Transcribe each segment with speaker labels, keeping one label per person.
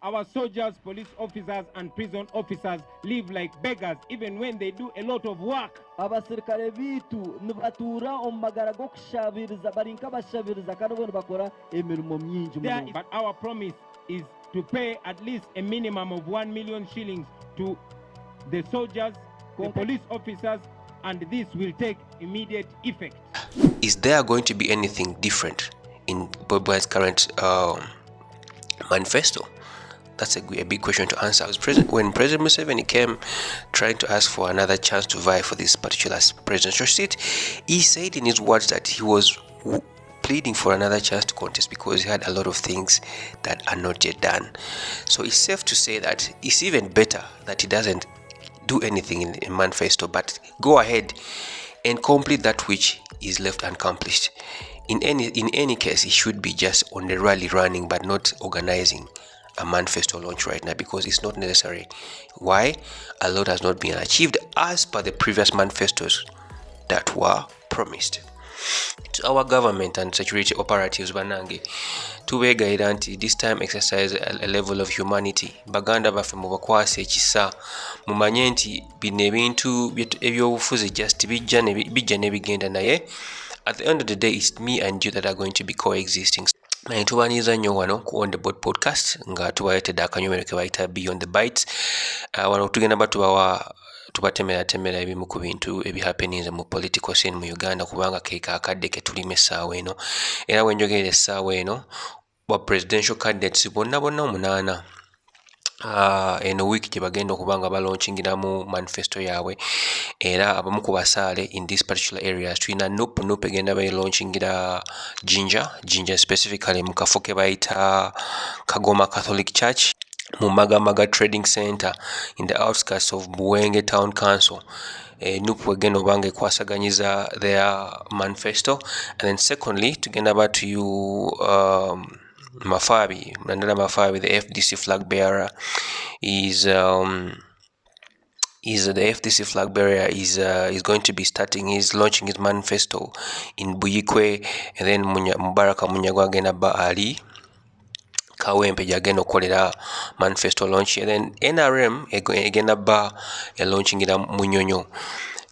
Speaker 1: Our soldiers, police officers and prison officers live like beggars even when they do a lot of work.
Speaker 2: Abasirikare bitu nibatura omagara go kushabiriza barinka bashabiriza kandi bo bakora emirimo myinji mu.
Speaker 1: But our promise is to pay at least a minimum of 1 million shillings to the soldiers, the police officers, and this will take immediate effect.
Speaker 3: Is there going to be anything different in Bobi Wine's current manifesto? That's a big question to answer. When President Museveni came trying to ask for another chance to vie for this particular presidential seat, he said in his words that he was pleading for another chance to contest because he had a lot of things that are not yet done. So it's safe to say that it's even better that he doesn't do anything in manifesto, but go ahead and complete that which is left unaccomplished. In any case, he should be just on the rally running, but not organizing a manifesto launch right now, because it's not necessary. Why? A lot has not been achieved as per the previous manifestos that were promised. To our government and security operatives banange tubeegayira nti this time exercise a level of humanity. Baganda baffe mubakwase ekisa mumanye nti bino ebintu ebyobufuzi just bijja nebigenda naye at the end of the day it's me and you that are going to be coexisting. Tubaniza nnyo wano ku On The Board podcast nga tubaletedde akanyomero ke bayita Beyond The Bites. Wano tugenda tubatemera ebimu ku bintu ebihappenings mu political scene mu Uganda, kubanga keeka akadde ke tulima essaawa eno. Era bwe njogera essaawa eno ba presidential candidates bonna 8 eno week gye bagenda okubanga balaunchingiramu manifesto yaabwe, era abamu ku basaale in this particular areas tulina nup egenda balaunching Jinja specifically mu kafo ke bayita Kagoma Catholic Church mu Magamaga Trading Center in the outskirts of Buwenge Town Council. Nup egenda obanga ekwasaganyiza their manifesto. And then secondly tugenda ba to you Mafabi, Nandala Mafabi, the FDC flag bearer, is the FDC flag bearer is going to be launching his manifesto in Buikwe, and then Mubaraka Munyagwa agenda ba ali Kawempe jagenda okolera manifesto launch, and then NRM agenda ba launching it Munyonyo.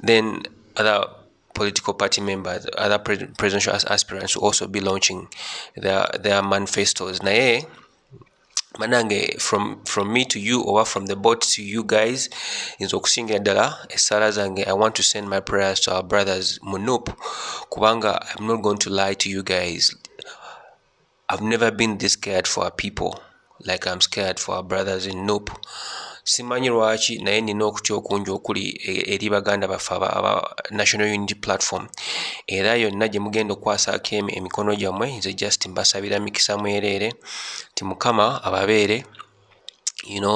Speaker 3: Then other political party members, other presidential aspirants will also be launching their manifestos. Naye manange from me to you, or from the board to you guys, is okusinga ddala essala zange. I want to send my prayers to our brothers Munup, kubanga I'm not going to lie to you guys. I've never been this scared for our people like I'm scared for our brothers in Nup. Simanyi lwaki naye nina okutya okungi okuli eri baganda baffe aba National Unity Platform, era yonna gye mugenda okwasaako emikono gyammwe nze just mbasabira mikisa mwereere ti Mukama ababeere.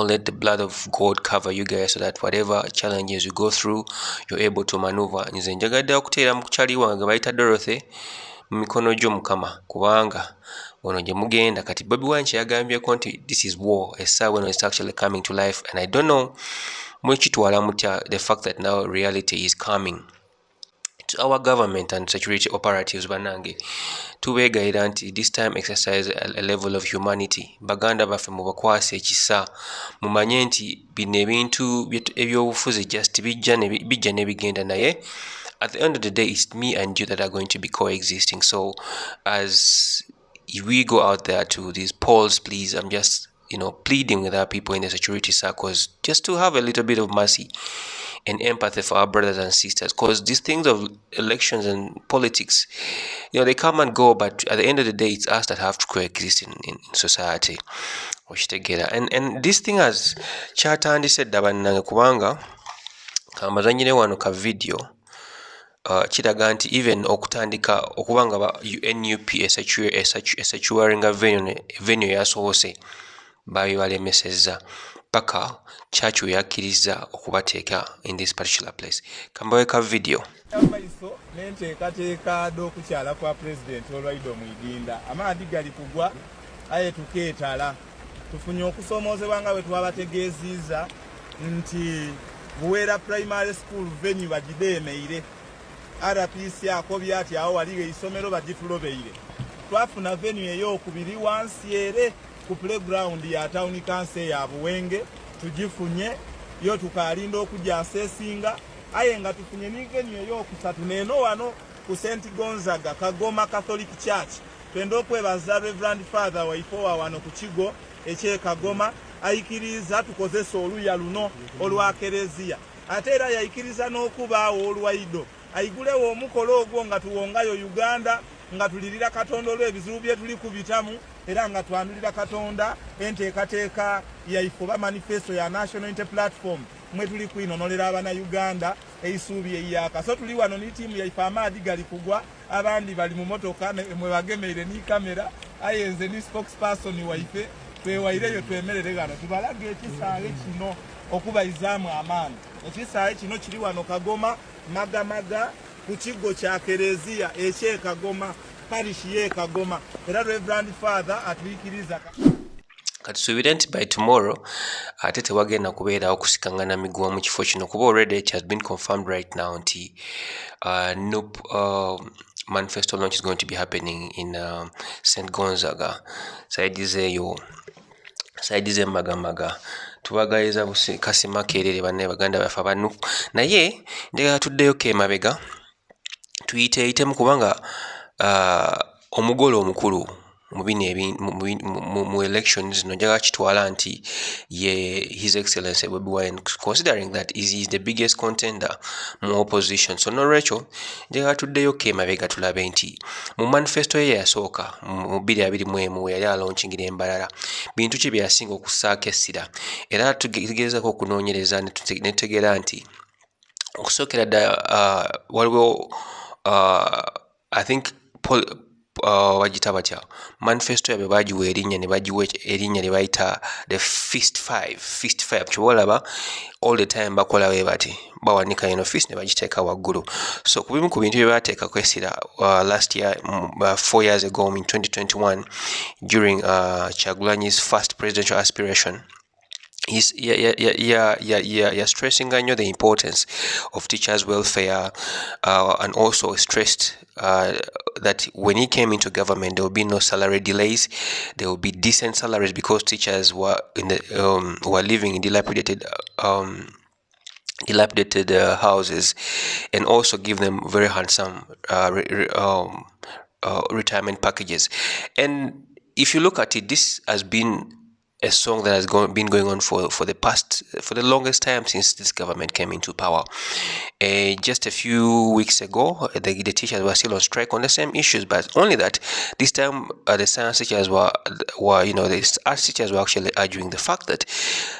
Speaker 3: Let the blood of God cover you guys so that whatever challenges you go through, you're able to maneuver. Nze njagadde okuteera mu kukyali wange bayita Dorothy mu mikono gyo Mukama, kubanga ono gye mugenda kati. Bobi Wine yagambyeko nti this is war, essaawa when it's actually coming to life, and I don't know mwekitwala mutya the fact that now reality is coming. To our government and security operatives banange tubeegayira nti this time exercise a level of humanity. Baganda baffe mubakwase ekisa mumanye nti bino ebintu ebyobufuzi just bijja nebigenda naye at the end of the day it's me and you that are going to be coexisting. So as we go out there to these polls, please, I'm just pleading with our people in the security circles just to have a little bit of mercy and empathy for our brothers and sisters, because these things of elections and politics, they come and go, but at the end of the day it's us that have to coexist in society. And this thing has kyatandise dda bannange, kubanga kamazanyire wano ka video kiraga nti even okutandika okubanga ba NUP esachuaringa venue yasoose balemesezza paka chachu yakkiriza okubateeka in this particular place. Kambaweka video
Speaker 4: amaiso nenteekateeka d'okukyala kwa president olwaido mu Uganda amaadi gali kugwa aye tukeetala tufunye okusomoozebwa nga bwe twabategeeziza nti Buwera primary school venue bagideemeire, RPC akobya ati awo waliwo isomero bagitulobeire. Twafuna venue ey'okubiri wansi ere ku playground ya town council ya Buwenge tugifunye yo tukalinda okujja asesinga aye nga tufunye n'ingeni ey'okusatu neno wano ku St. Gonzaga Kagoma Catholic Church twenda okwebaza Reverend Father Waifowa wano ku kigo ekye Kagoma ayikiriza tukozesa oluya luno olwa Kereziya ate era yayikiriza n'okubaawo olwaido ayigulewo omukolo ogwo nga tuwongayo Uganda nga tulirira Katonda olw'ebizibu bye tuli kubitamu era nga twanulira Katonda enteekateeka yaifuba manifesto ya National Unity Platform mwe tuli kwinonolera abana Uganda eisuubi eyaka so tuli wano ni tiimu yaife amaadi gali kugwa abandi bali mu motoka mwe bagemeire ni kamera ayenze ni spokesperson waife twewaireyo twemerere gano tubalage ekisaawe kino okubayizaamu amaani ekisaawe kino kiri wano Kagoma magamaga ku kigo kya Kereziya ekye Kagoma parish ye Kagoma era Reverend Father atuyikiriza
Speaker 3: katusuubira nti by tomorrow ate tewagenda kubeerawo okusikangana miguwa mu kifo kino kuba already it has been confirmed right now nti manifesto launch is going to be happening in St. Gonzaga side ze magamaga tubagayiza kasima kerere banne baganda bafa banu naye ndega tuddeyo kemabega tuyiteeyitemu kubanga omugolo omukulu mu elections no jaga kitwala nti ye His Excellency Bobi Wine considering that is the biggest contender mu opposition so no Rachel jaga tuddeyo kemabega tulabe nti mu manifesto ye yasooka mu 2021 yali launching Mbarara bintu ki byasinga okusaaka essira era tugezeeko okunoonyereza ne tutegeera nti okusookera dda waliwo I think wagita batya manifesto yabe bagiwa erinnya ne bagiwa erinnya lye bayita the fist five kibolaba all the time bakola we bati bawanika ino fist ne bagiteeka waggulu so kubimu ku bintu bye baateeka kwesira last year 4 years ago in 2021 during Kyagulanyi's first presidential aspiration is stressing the importance of teachers' welfare and also stressed that when he came into government there will be no salary delays, there will be decent salaries because teachers were in the were living in dilapidated houses, and also give them very handsome retirement packages. And if you look at it, this has been a song that has been going on for the longest time since this government came into power. Just a few weeks ago, the teachers were still on strike on the same issues, but only that this time the science teachers were the arts teachers were actually arguing the fact that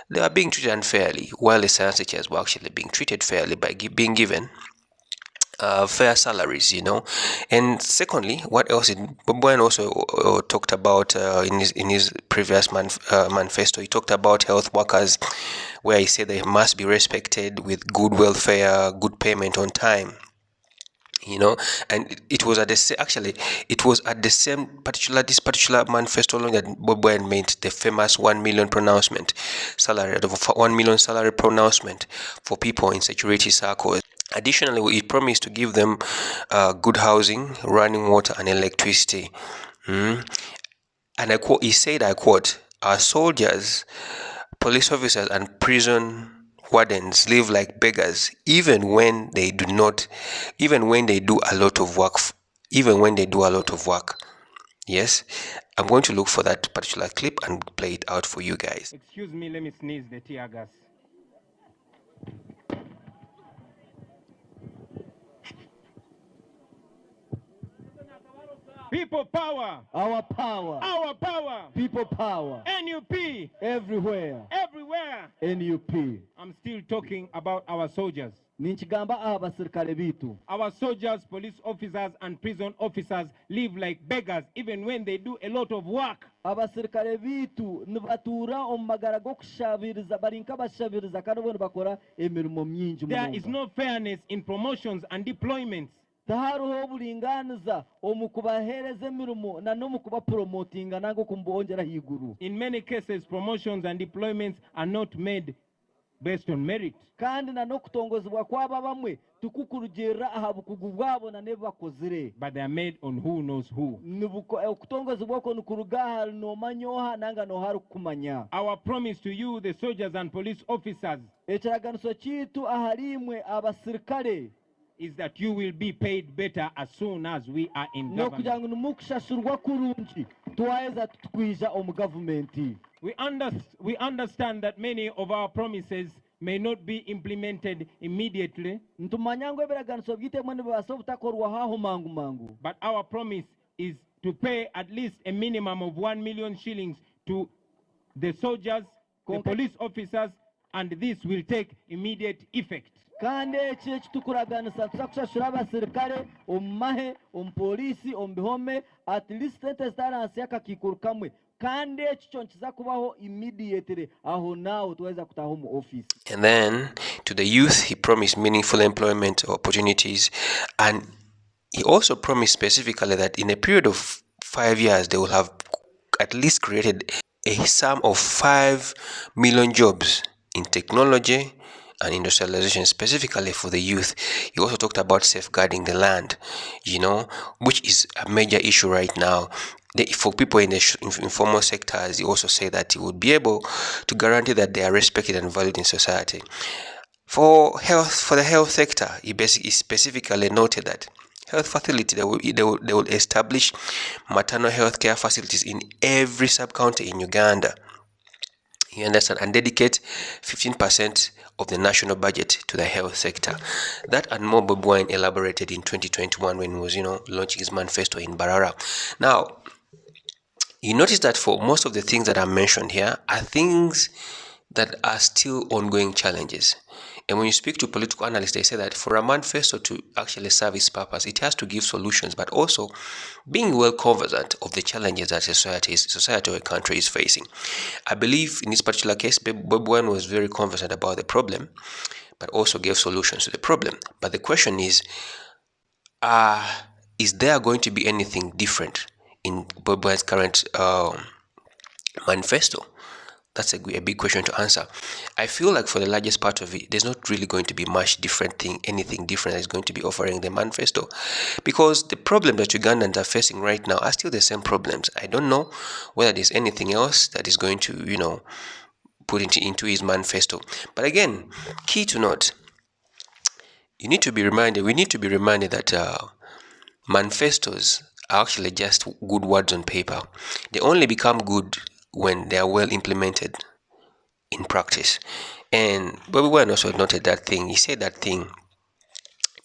Speaker 3: they are being treated unfairly, while the science teachers were actually being treated fairly by being given fair salaries, And secondly, what else? Bobi Wine also talked about in his previous manifesto. He talked about health workers, where he said they must be respected with good welfare, good payment on time. And it was at the same particular manifesto that Bobi Wine made the famous 1 million pronouncement salary, the 1 million salary pronouncement for people in security circles. Additionally, he promised to give them good housing, running water, and electricity. And I quote, he said, I quote, "Our soldiers, police officers, and prison wardens live like beggars, even when they do a lot of work. Yes, I'm going to look for that particular clip and play it out for you guys.
Speaker 1: Excuse me, let me sneeze the tear gas. People power.
Speaker 2: Our power.
Speaker 1: Our power.
Speaker 2: People power.
Speaker 1: NUP.
Speaker 2: Everywhere.
Speaker 1: Everywhere.
Speaker 2: NUP.
Speaker 1: I'm still talking about our soldiers.
Speaker 2: Ninchigamba abasirikale bitu.
Speaker 1: Our soldiers, police officers, and prison officers live like beggars even when they do a lot of work.
Speaker 2: Abasirikale bitu nibatura omagara gokushabiriza barinka bashabiriza kandi bo bakora emirimo myinji.
Speaker 1: There is no fairness in promotions and deployments.
Speaker 2: Taharuho obulinganiza omukubahereza emirimo na nomukuba promotinga nango kumbongera higuru.
Speaker 1: In many cases, promotions and deployments are not made based on merit.
Speaker 2: kandi na n'okutongozebwa kw'aba bamwe tukukurugyerera aha bukugu bwabo na n'ebi bakozire.
Speaker 1: But they are made on who knows who.
Speaker 2: Okutongozebwa okwo nikuruga aha noomanyoha nanga nohari kukumanya.
Speaker 1: Our promise to you, the soldiers and police officers,
Speaker 2: Ekiraganiso kiitu ahari imwe abasirikale
Speaker 1: is that you will be paid better as soon as we are in government.
Speaker 2: n'okugira ngu nimukushashurwa kurungi twaheza tukwija omu gavumenti.
Speaker 1: We understand that many of our promises may not be implemented immediately,
Speaker 2: Ntumanya ngu ebiraganiso byite emwe nibibaasa obutakorwaho aho mangu mangu.
Speaker 1: but our promise is to pay at least a minimum of 1 million shillings to the soldiers, the police officers, and this will take immediate effect.
Speaker 2: Kandi eki ekitukuraganisa tuza kushashura abasirikale omu mahe omu polisi omu bihome at least sente zitaransi y'akakiikuru kamwe kandi eki kyo nikiza kubaho immediately aho naawe tuweza kutaha omu office.
Speaker 3: And then to the youth, he promised meaningful employment opportunities, and he also promised specifically that in a period of 5 years they will have at least created a sum of 5 million jobs in technology and industrialization, specifically for the youth. He also talked about safeguarding the land, which is a major issue right now. For people in the informal sectors, he also said that he would be able to guarantee that they are respected and valued in society. For the health sector, he specifically noted that health facility, they will establish maternal health care facilities in every sub-county in Uganda. You understand, and dedicate 15% of the national budget to the health sector. That and more Bobi Wine elaborated in 2021 when he was, launching his manifesto in Mbarara. Now, you notice that for most of the things that are mentioned here are things that are still ongoing challenges. And when you speak to political analysts, they say that for a manifesto to actually serve its purpose, it has to give solutions, but also being well cognizant of the challenges that society or a country is facing. I believe in this particular case, Bobi Wine was very cognizant about the problem, but also gave solutions to the problem. But the question is there going to be anything different in Bobi Wine's current manifesto? That's a big question to answer. I feel like for the largest part of it, there's not really going to be much anything different that is going to be offering the manifesto, because the problem that Ugandans are facing right now are still the same problems. I don't know whether there's anything else that is going to, put into his manifesto. But again, key to note, we need to be reminded that manifestos are actually just good words on paper. They only become good when they are well implemented in practice. And Bobi Wine also noted that thing. He said that thing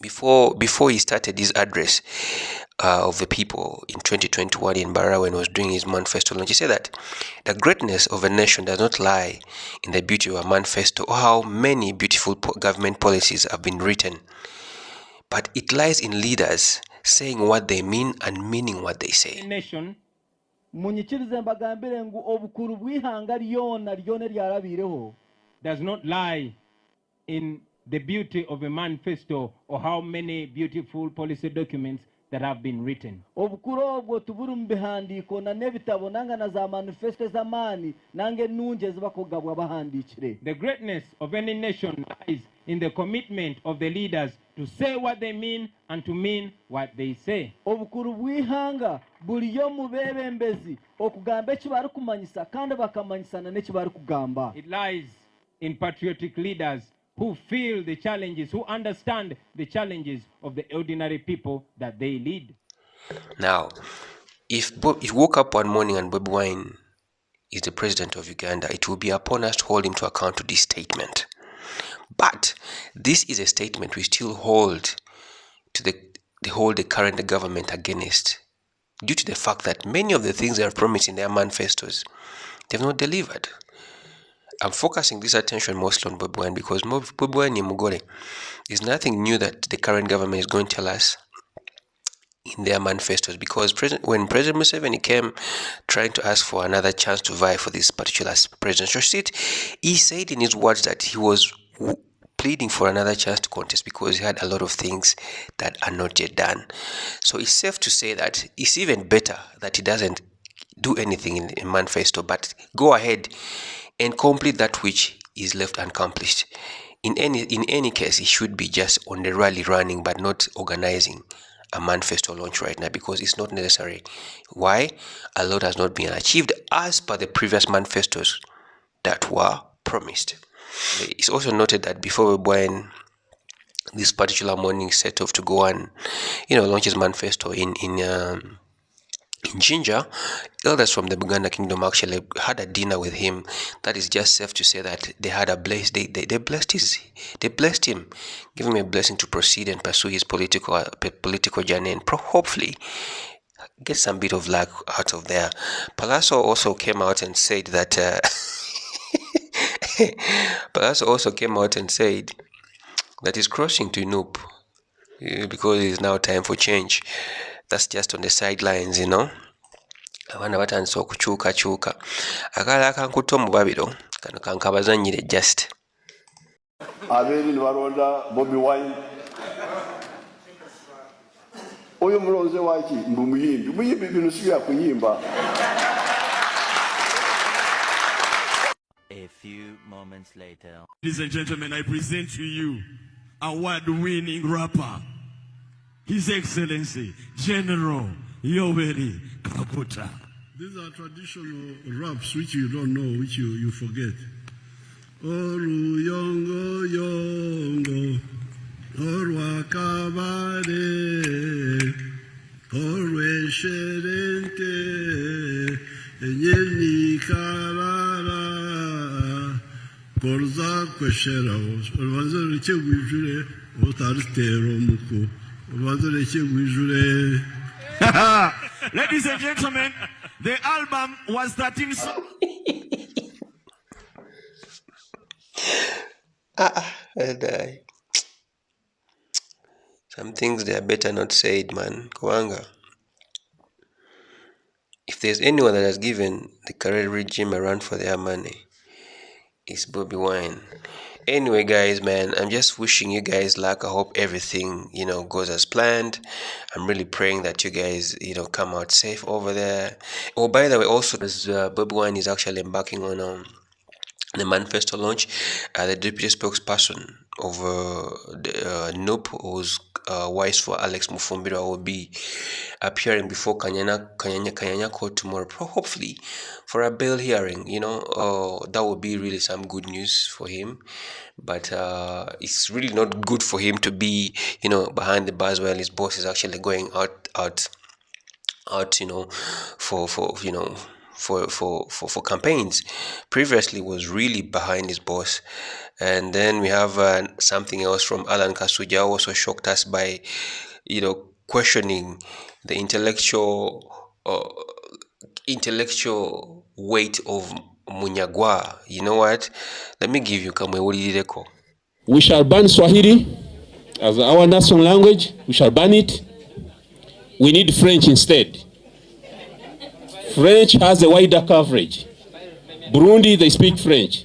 Speaker 3: before he started his address of the people in 2021 in Mbarara when he was doing his manifesto launch. He said that the greatness of a nation does not lie in the beauty of a manifesto or how many beautiful government policies have been written, but it lies in leaders saying what they mean and meaning what they say.
Speaker 1: Nation
Speaker 2: munyikirize mbagambire ngu obukuru bw'ihanga lyona lyarabireho
Speaker 1: does not lie in the beauty of a manifesto or how many beautiful policy documents that have been written.
Speaker 2: Obukuru obwo tuburu mu bihandiiko na n'ebitabo nanga na za manifesto z'amaani nange ennungi ezibakogabwa bahandikire.
Speaker 1: The greatness of any nation lies in the commitment of the leaders to say what they mean and to mean what they say.
Speaker 2: Obukuru bw'ihanga buliyo mu beebembezi okugamba eki bari kumanyisa kandi bakamanyisana n'eki bari kugamba.
Speaker 1: It lies in patriotic leaders who feel the challenges, who understand the challenges of the ordinary people that they lead.
Speaker 3: Now, if you woke up one morning and Bobi Wine is the president of Uganda, it will be upon us to hold him to account to this statement. But this is a statement we still hold to the current government against, due to the fact that many of the things they have promised in their manifestos, they've not delivered. I'm focusing this attention mostly on Bobi Wine because Bobi Wine and Mugore is nothing new that the current government is going to tell us in their manifestos, because when President Museveni came trying to ask for another chance to vie for this particular presidential seat, he said in his words that he was pleading for another chance to contest because he had a lot of things that are not yet done. So it's safe to say that it's even better that he doesn't do anything in manifesto, but go ahead and complete that which is left unaccomplished. In any case, he should be just on the rally running, but not organizing a manifesto launch right now, because it's not necessary. Why? A lot has not been achieved as per the previous manifestos that were promised. It's also noted that before Bobi Wine this particular morning set off to go and launch his manifesto in Jinja, elders from the Uganda kingdom actually had a dinner with him. That is just safe to say that they had a bless. They blessed him, giving him a blessing to proceed and pursue his political journey, and hopefully get some bit of luck out of there. Palazzo also came out and said that he's crossing to Noop because it's now time for change. That's just on the sidelines, abaana batandise okukyukakyuka. Akalala akankutte omubabiro kano kankabazannyire just
Speaker 5: abeeri ne balonda Bobi Wine. Oyo mulonze waki mbu muyimbi bino si bya kuyimba.
Speaker 2: A few moments later.
Speaker 6: Ladies and gentlemen, I present to you award-winning rapper, His Excellency General Yoweri Kaguta.
Speaker 7: These are traditional raps which you don't know, which you forget. Oru yongo yongo, oru akabare, oru esherente, enyeni karara, korza kweshera, olwanzo reche gwijure, otaritero muko, olwanzo reche gwijure.
Speaker 6: Ladies and gentlemen, the album was 13 songs.
Speaker 3: Some things they are better not said, man. Kawanga. If there's anyone that has given the current regime a run for their money, it's Bobi Wine. Anyway, guys, man, I'm just wishing you guys luck. I hope everything, goes as planned. I'm really praying that you guys, come out safe over there. Oh, by the way, also, as Bobi Wine is actually embarking on the manifesto launch, the deputy spokesperson of NOP, whose wife for Alex Mufumbira, will be appearing before Kanyanya court tomorrow, hopefully for a bail hearing. That would be really some good news for him. But it's really not good for him to be, behind the bars while his boss is actually going out, for campaigns. Previously was really behind his boss. And then we have something else from Alan Kasuja, also shocked us by questioning the intellectual weight of Munyagwa. You know what, let me give you Kamwe.
Speaker 8: We shall ban Swahili as our national language. We shall ban it. We need French instead. French has a wider coverage. Burundi, they speak French.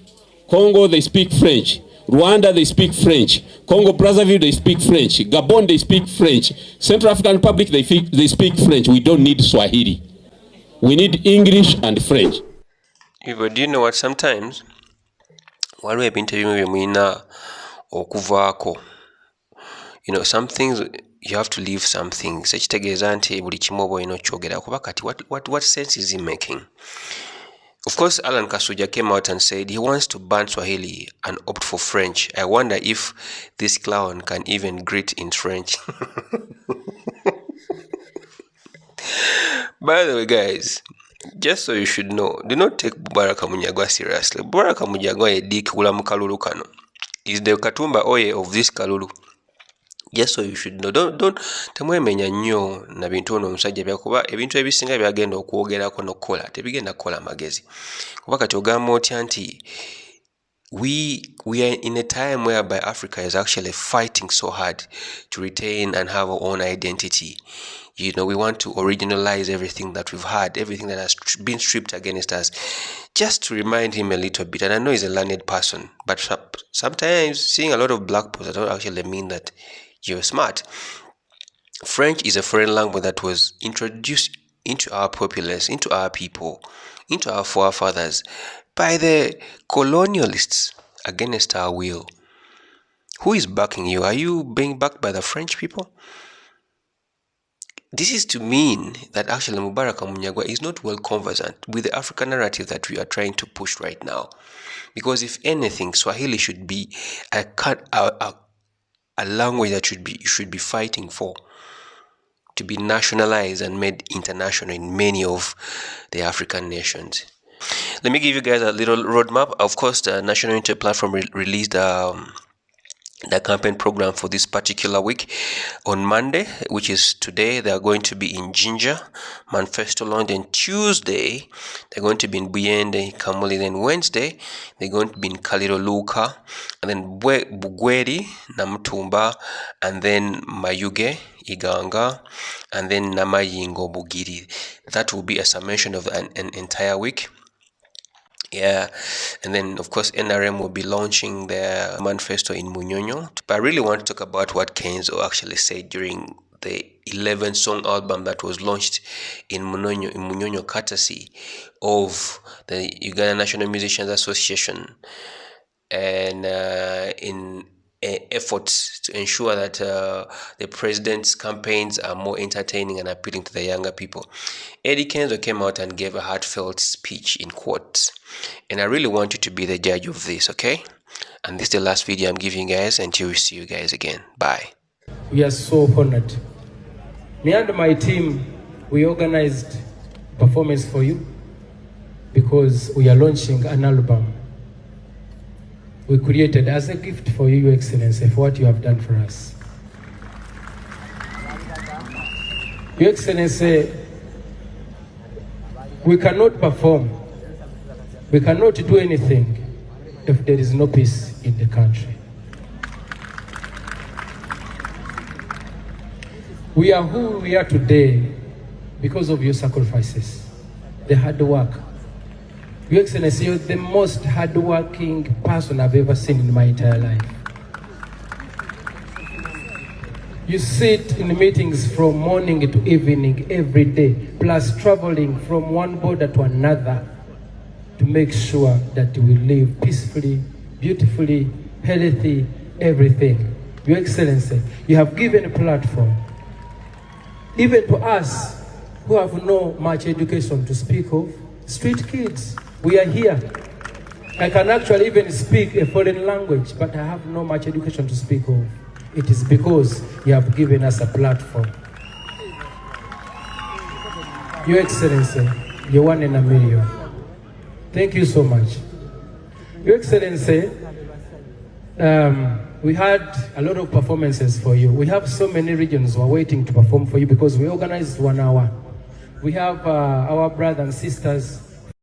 Speaker 8: Congo, they speak French. Rwanda, they speak French. Congo Brazzaville, they speak French. Gabon, they speak French. Central African Republic, they speak French. We don't need Swahili. We need English and French.
Speaker 3: But do you know what? Sometimes while we've been interviewing okuvako, some things you have to leave some things. What sense is he making? Of course, Alan Kasuja came out and said he wants to ban Swahili and opt for French. I wonder if this clown can even greet in French. By the way, guys, just so you should know, do not take Mubaraka Munyagwa seriously. Mubaraka Munyagwa edik kula mukalulu kano is the katumba oye of this kalulu. Just so you should know. Don't temwemenya nnyo na bintu ono omusajja byakuba ebintu ebisinga byagenda okwogerako nokukola tebigenda kukola magezi. Kuba kati ogamba otya nti we are in a time whereby Africa is actually fighting so hard to retain and have our own identity. We want to originalize everything that we've had, everything that has been stripped against us, just to remind him a little bit. And I know he's a learned person, but sometimes seeing a lot of black posts don't actually mean that you're smart. French is a foreign language that was introduced into our populace, into our people, into our forefathers by the colonialists against our will. Who is backing you? Are you being backed by the French people? This is to mean that actually Mubaraka Munyagwa is not well conversant with the African narrative that we are trying to push right now. Because if anything, Swahili should be a language that you should be fighting for, to be nationalized and made international in many of the African nations. Let me give you guys a little roadmap. Of course, the National Unity Platform released the campaign program for this particular week. On Monday, which is today, they are going to be in Jinja, Manifesto launch. Then Tuesday, they're going to be in Buyende, Kamuli. Then Wednesday, they're going to be in Kaliro Luka, and then Bugweri, Namtumba, and then Mayuge, Iganga, and then Namayingo, Bugiri. That will be a summation of an entire week. Yeah, and then of course NRM will be launching their manifesto in Munyonyo. But I really want to talk about what Kenzo actually said during the 11-song album that was launched in Munyonyo, courtesy of the Uganda National Musicians Association, and in efforts to ensure that the president's campaigns are more entertaining and appealing to the younger people. Eddie Kenzo came out and gave a heartfelt speech in quotes, and I really want you to be the judge of this, okay? And this is the last video I'm giving you guys until we see you guys again. Bye.
Speaker 1: We are so honored. Me and my team, we organized performance for you because we are launching an album we created as a gift for you, Your Excellency, for what you have done for us. Your Excellency, we cannot perform, we cannot do anything if there is no peace in the country. We are who we are today because of your sacrifices, the hard work. Your Excellency, you're the most hardworking person I've ever seen in my entire life. You sit in meetings from morning to evening every day, plus traveling from one border to another to make sure that we live peacefully, beautifully, healthy, everything. Your Excellency, you have given a platform, even to us who have no much education to speak of, street kids. We are here. I can actually even speak a foreign language, but I have no much education to speak of. It is because you have given us a platform. Your Excellency, you're one in a million. Thank you so much. Your Excellency, we had a lot of performances for you. We have so many regions who are waiting to perform for you because we organized 1 hour. We have our brothers and sisters